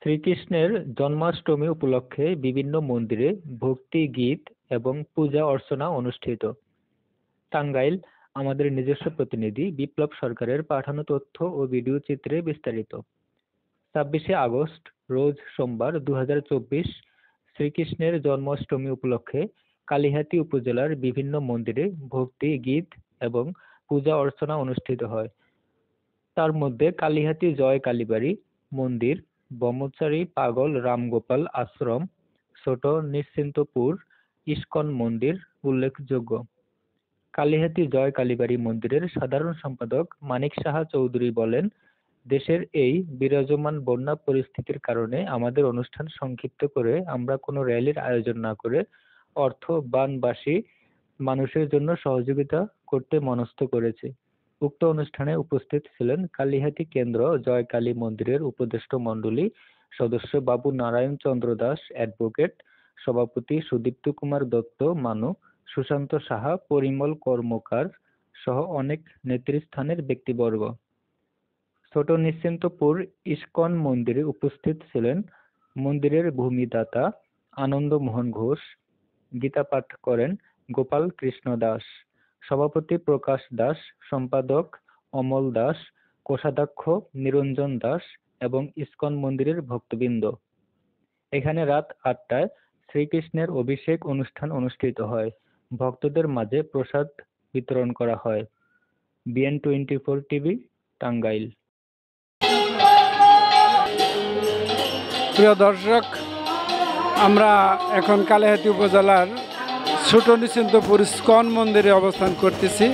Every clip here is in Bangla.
শ্রীকৃষ্ণের জন্মাষ্টমী উপলক্ষে বিভিন্ন মন্দিরে ভক্তি গীত এবং পূজা অর্চনা অনুষ্ঠিত। টাঙ্গাইল। আমাদের নিজস্ব প্রতিনিধি বিপ্লব সরকারের পাঠানো তথ্য ও ভিডিও চিত্রে বিস্তারিত। 26শে আগস্ট রোজ সোমবার 2024 শ্রীকৃষ্ণের জন্মাষ্টমী উপলক্ষে কালিহাতী উপজেলার বিভিন্ন মন্দিরে ভক্তি গীত এবং পূজা অর্চনা অনুষ্ঠিত হয়। তার মধ্যে কালিহাতী জয় কালীবাড়ি মন্দির, ব্রহ্মচারী পাগল রামগোপাল আশ্রম, ছোট নিশ্চিন্তপুর ইস্কন মন্দির উল্লেখযোগ্য। কালিহাতী জয় কালীবাড়ি মন্দিরের সাধারণ সম্পাদক মানিক সাহা চৌধুরী বলেন, দেশের এই বিরাজমান বন্যা পরিস্থিতির কারণে আমাদের অনুষ্ঠান সংক্ষিপ্ত করে আমরা কোনো র্যালির আয়োজন না করে অর্থ বানবাসী মানুষের জন্য সহযোগিতা করতে মনস্থ করেছি। উক্ত অনুষ্ঠানে উপস্থিত ছিলেন কালিহাতী কেন্দ্র জয় কালী মন্দিরের উপদেষ্টা মণ্ডলী সদস্য বাবু নারায়ণ চন্দ্র দাস অ্যাডভোকেট, সভাপতি সুদীপ্ত কুমার দত্ত মানু, সুশান্ত সাহা, পরিমল কর্মকার সহ অনেক নেতৃস্থানের ব্যক্তিবর্গ। ছোট নিশ্চিন্তপুর ইস্কন মন্দিরে উপস্থিত ছিলেন মন্দিরের ভূমিদাতা আনন্দ মোহন ঘোষ, গীতা পাঠ করেন গোপাল কৃষ্ণ দাস, সভাপতি প্রকাশ দাস, সম্পাদক অমল দাস, কোষাধ্যক্ষ নিরঞ্জন দাস এবং ইস্কন মন্দিরের ভক্তবৃন্দ। এখানে রাত 8টায় শ্রীকৃষ্ণের অভিষেক অনুষ্ঠান অনুষ্ঠিত হয়। ভক্তদের মাঝে প্রসাদ বিতরণ করা হয়। BN24 TV, Tangail. প্রিয় দর্শক, আমরা এখন কালিহাতী উপজেলার ছোট নিশ্চিন্তপুর ইস্কন মন্দিরে অবস্থান করতেছি।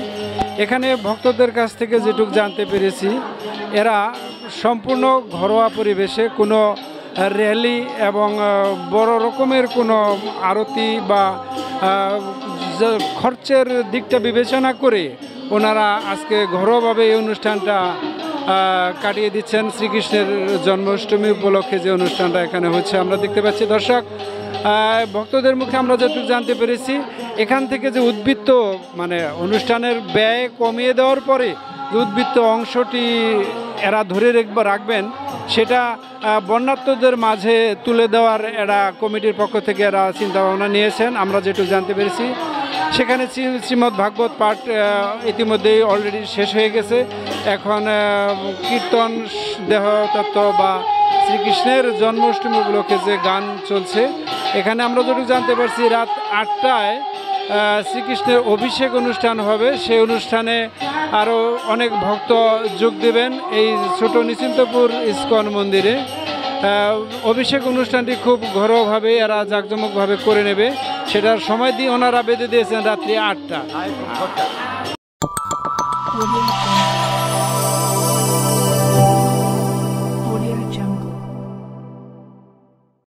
এখানে ভক্তদের কাছ থেকে যেটুকু জানতে পেরেছি, এরা সম্পূর্ণ ঘরোয়া পরিবেশে কোনো র্যালি এবং বড় রকমের কোনো আরতি বা খরচের দিকটা বিবেচনা করে ওনারা আজকে ঘরোয়াভাবে এই অনুষ্ঠানটা কাটিয়ে দিচ্ছেন। শ্রীকৃষ্ণের জন্মাষ্টমী উপলক্ষে যে অনুষ্ঠানটা এখানে হচ্ছে আমরা দেখতে পাচ্ছি। দর্শক, ভক্তদের মুখে আমরা যতটুকু জানতে পেরেছি, এখান থেকে যে উদ্বৃত্ত মানে অনুষ্ঠানের ব্যয় কমিয়ে দেওয়ার পরে যে উদ্বৃত্ত অংশটি এরা ধরে রাখবেন, সেটা বন্যার্তদের মাঝে তুলে দেওয়ার এরা কমিটির পক্ষ থেকে এরা চিন্তাভাবনা নিয়েছেন। আমরা যেটুকু জানতে পেরেছি, সেখানে শ্রীমদ্ ভাগবত পাঠ ইতিমধ্যেই অলরেডি শেষ হয়ে গেছে। এখন কীর্তন দেহতত্ত্ব বা শ্রীকৃষ্ণের জন্মাষ্টমী উপলক্ষে যে গান চলছে, এখানে আমরা যেটুকু জানতে পারছি রাত 8টায় শ্রীকৃষ্ণের অভিষেক অনুষ্ঠান হবে। সেই অনুষ্ঠানে আরও অনেক ভক্ত যোগ দেবেন এই ছোট নিশ্চিন্তপুর ইস্কন মন্দিরে। অভিষেক অনুষ্ঠানটি খুব ঘরোয়াভাবে এরা জাঁকজমকভাবে করে নেবে, সেটার সময় দিয়ে ওনারা বেঁধে দিয়েছেন রাত্রি 8টা।